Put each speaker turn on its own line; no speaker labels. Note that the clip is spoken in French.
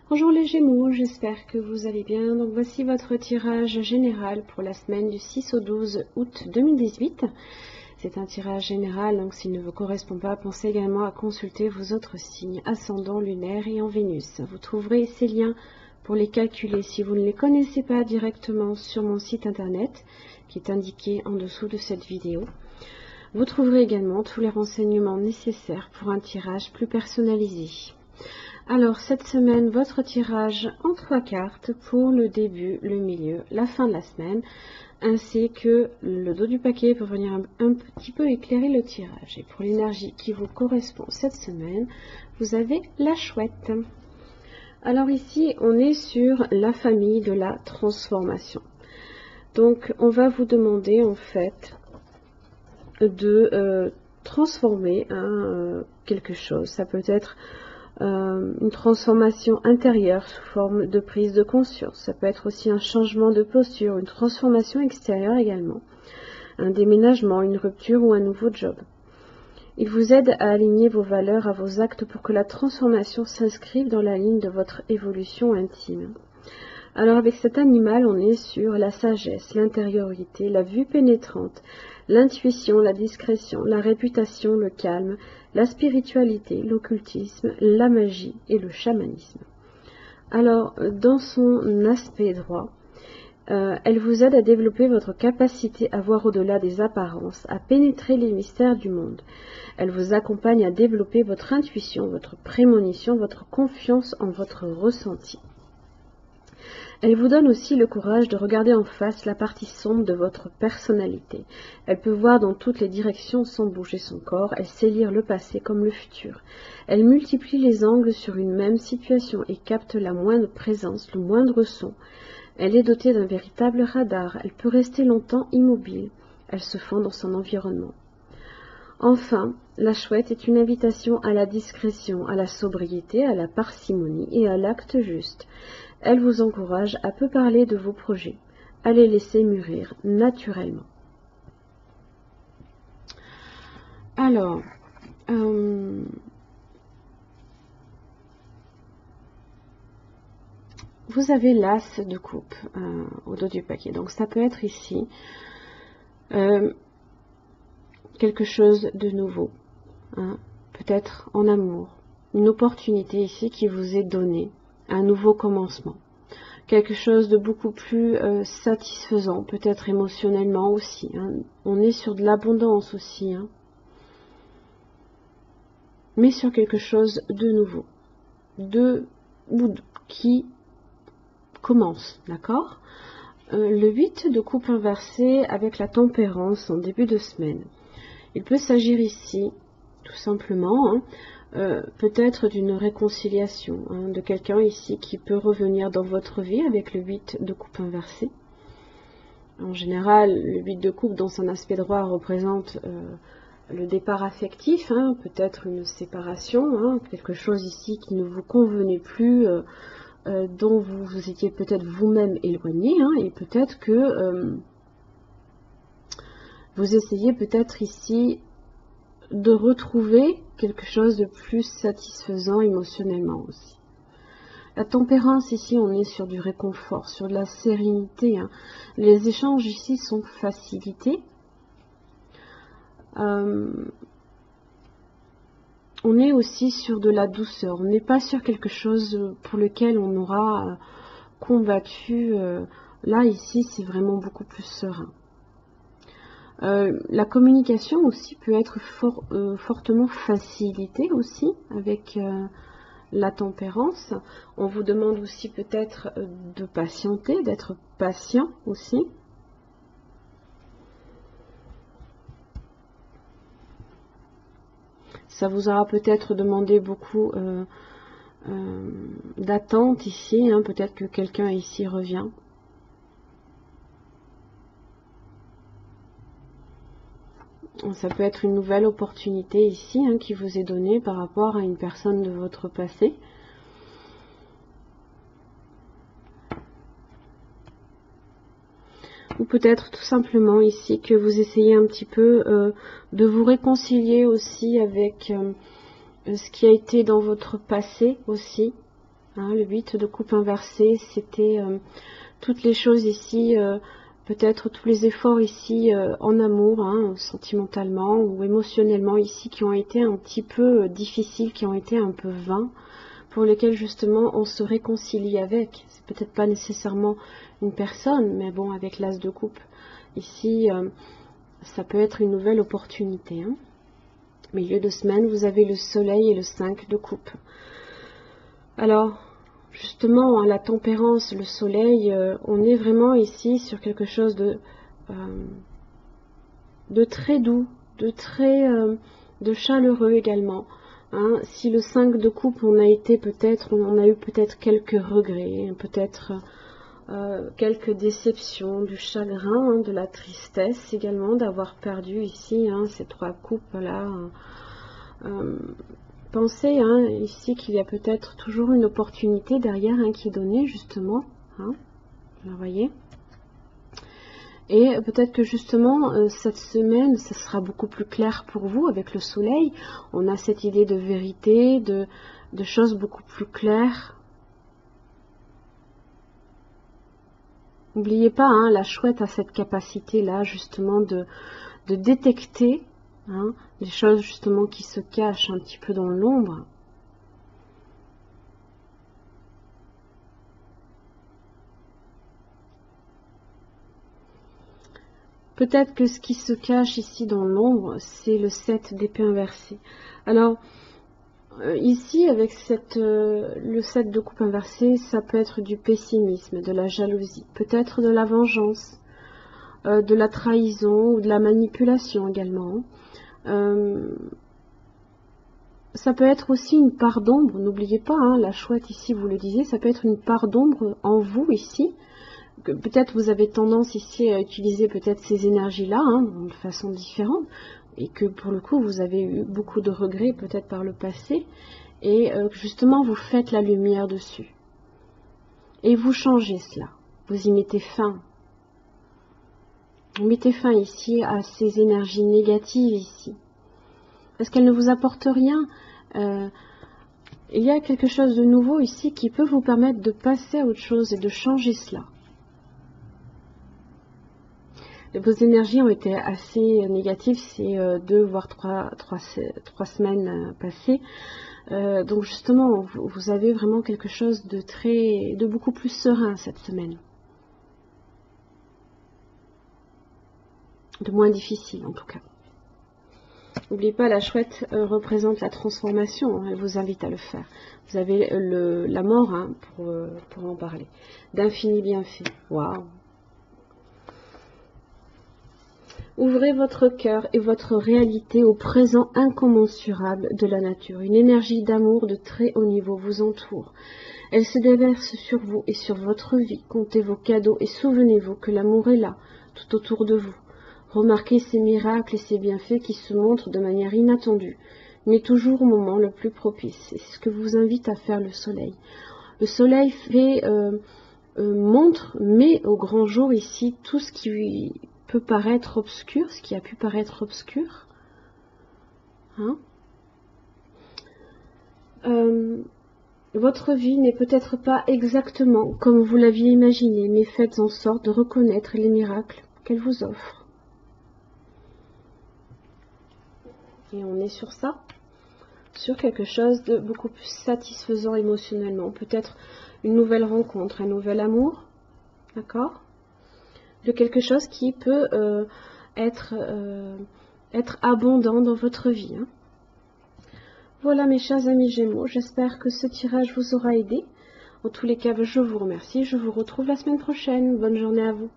Bonjour les Gémeaux, j'espère que vous allez bien. Donc voici votre tirage général pour la semaine du 6 au 12 août 2018. C'est un tirage général, donc s'il ne vous correspond pas, pensez également à consulter vos autres signes, ascendant, lunaire et en Vénus. Vous trouverez ces liens pour les calculer si vous ne les connaissez pas directement sur mon site internet, qui est indiqué en dessous de cette vidéo. Vous trouverez également tous les renseignements nécessaires pour un tirage plus personnalisé. Alors, cette semaine, votre tirage en 3 cartes pour le début, le milieu, la fin de la semaine, ainsi que le dos du paquet pour venir un petit peu éclairer le tirage. Et pour l'énergie qui vous correspond cette semaine, vous avez la chouette. Alors ici, on est sur la famille de la transformation. Donc, on va vous demander en fait de transformer quelque chose. Ça peut être une transformation intérieure sous forme de prise de conscience. Ça peut être aussi un changement de posture, une transformation extérieure également, un déménagement, une rupture ou un nouveau job. Il vous aide à aligner vos valeurs à vos actes pour que la transformation s'inscrive dans la ligne de votre évolution intime. Alors avec cet animal, on est sur la sagesse, l'intériorité, la vue pénétrante, l'intuition, la discrétion, la réputation, le calme, la spiritualité, l'occultisme, la magie et le chamanisme. Alors, dans son aspect droit, elle vous aide à développer votre capacité à voir au-delà des apparences, à pénétrer les mystères du monde. Elle vous accompagne à développer votre intuition, votre prémonition, votre confiance en votre ressenti. Elle vous donne aussi le courage de regarder en face la partie sombre de votre personnalité. Elle peut voir dans toutes les directions sans bouger son corps. Elle sait lire le passé comme le futur. Elle multiplie les angles sur une même situation et capte la moindre présence, le moindre son. Elle est dotée d'un véritable radar. Elle peut rester longtemps immobile. Elle se fond dans son environnement. Enfin, la chouette est une invitation à la discrétion, à la sobriété, à la parcimonie et à l'acte juste. Elle vous encourage à peu parler de vos projets, à les laisser mûrir naturellement. Alors, vous avez l'as de coupe au dos du paquet. Donc ça peut être ici quelque chose de nouveau, peut-être en amour, une opportunité ici qui vous est donnée, un nouveau commencement. Quelque chose de beaucoup plus satisfaisant, peut-être émotionnellement aussi. On est sur de l'abondance aussi, mais sur quelque chose de nouveau, qui commence, d'accord? Le 8 de coupe inversé avec la tempérance en début de semaine. Il peut s'agir ici, tout simplement, peut-être d'une réconciliation, de quelqu'un ici qui peut revenir dans votre vie avec le 8 de coupe inversé. En général, le 8 de coupe dans son aspect droit représente le départ affectif, peut-être une séparation, quelque chose ici qui ne vous convenait plus, dont vous vous étiez peut-être vous-même éloigné, et peut-être que vous essayez peut-être ici de retrouver quelque chose de plus satisfaisant émotionnellement aussi. La tempérance ici, on est sur du réconfort, sur de la sérénité. Les échanges ici sont facilités. On est aussi sur de la douceur. On n'est pas sur quelque chose pour lequel on aura combattu. Là, ici, c'est vraiment beaucoup plus serein. La communication aussi peut être fortement facilitée aussi avec la tempérance. On vous demande aussi peut-être de patienter, d'être patient aussi. Ça vous aura peut-être demandé beaucoup d'attente ici, peut-être que quelqu'un ici revient. Ça peut être une nouvelle opportunité ici qui vous est donnée par rapport à une personne de votre passé. Ou peut-être tout simplement ici que vous essayez un petit peu de vous réconcilier aussi avec ce qui a été dans votre passé aussi. Hein, le 8 de coupe inversé, c'était toutes les choses ici, peut-être tous les efforts ici en amour, hein, sentimentalement ou émotionnellement ici, qui ont été un petit peu difficiles, qui ont été un peu vains, pour lesquels justement on se réconcilie avec. C'est peut-être pas nécessairement une personne, mais bon, avec l'as de coupe, ici, ça peut être une nouvelle opportunité. Hein. Milieu de semaine, vous avez le soleil et le 5 de coupe. Alors, justement, à la tempérance, le soleil, on est vraiment ici sur quelque chose de très doux, de chaleureux également. Hein. Si le 5 de coupe, on a eu peut-être quelques regrets, peut-être quelques déceptions, du chagrin, hein, de la tristesse également, d'avoir perdu ici ces 3 coupes-là. Pensez ici qu'il y a peut-être toujours une opportunité derrière qui est donnée justement. Hein, vous voyez. Et peut-être que justement cette semaine, ça sera beaucoup plus clair pour vous avec le soleil. On a cette idée de vérité, de choses beaucoup plus claires. N'oubliez pas, la chouette a cette capacité-là justement de détecter des choses justement qui se cachent un petit peu dans l'ombre. Peut-être que ce qui se cache ici dans l'ombre, c'est le 7 d'épée inversée. Alors, ici, avec le 7 de coupe inversée, ça peut être du pessimisme, de la jalousie, peut-être de la vengeance, de la trahison ou de la manipulation également. Ça peut être aussi une part d'ombre, n'oubliez pas, la chouette ici, vous le disiez, ça peut être une part d'ombre en vous ici. Peut-être vous avez tendance ici à utiliser peut-être ces énergies-là de façon différente, et que pour le coup vous avez eu beaucoup de regrets peut-être par le passé, et justement vous faites la lumière dessus. Et vous changez cela, vous y mettez fin. Vous mettez fin ici à ces énergies négatives ici. Parce qu'elles ne vous apportent rien. Il y a quelque chose de nouveau ici qui peut vous permettre de passer à autre chose et de changer cela. Vos énergies ont été assez négatives ces 2 voire 3 semaines passées. Donc justement, vous avez vraiment quelque chose de beaucoup plus serein cette semaine. De moins difficile en tout cas. N'oubliez pas, la chouette représente la transformation, elle vous invite à le faire. Vous avez la mort pour en parler. D'infini bienfait. Waouh! Ouvrez votre cœur et votre réalité au présent incommensurable de la nature. Une énergie d'amour de très haut niveau vous entoure. Elle se déverse sur vous et sur votre vie. Comptez vos cadeaux et souvenez-vous que l'amour est là, tout autour de vous. Remarquez ces miracles et ces bienfaits qui se montrent de manière inattendue, mais toujours au moment le plus propice. Et c'est ce que vous invite à faire le soleil. Le soleil montre, met au grand jour ici tout ce qui peut paraître obscur, ce qui a pu paraître obscur. Votre vie n'est peut-être pas exactement comme vous l'aviez imaginé, mais faites en sorte de reconnaître les miracles qu'elle vous offre. Et on est sur ça, sur quelque chose de beaucoup plus satisfaisant émotionnellement. Peut-être une nouvelle rencontre, un nouvel amour, d'accord ? De quelque chose qui peut être abondant dans votre vie. Voilà mes chers amis Gémeaux, j'espère que ce tirage vous aura aidé. En tous les cas, je vous remercie. Je vous retrouve la semaine prochaine. Bonne journée à vous.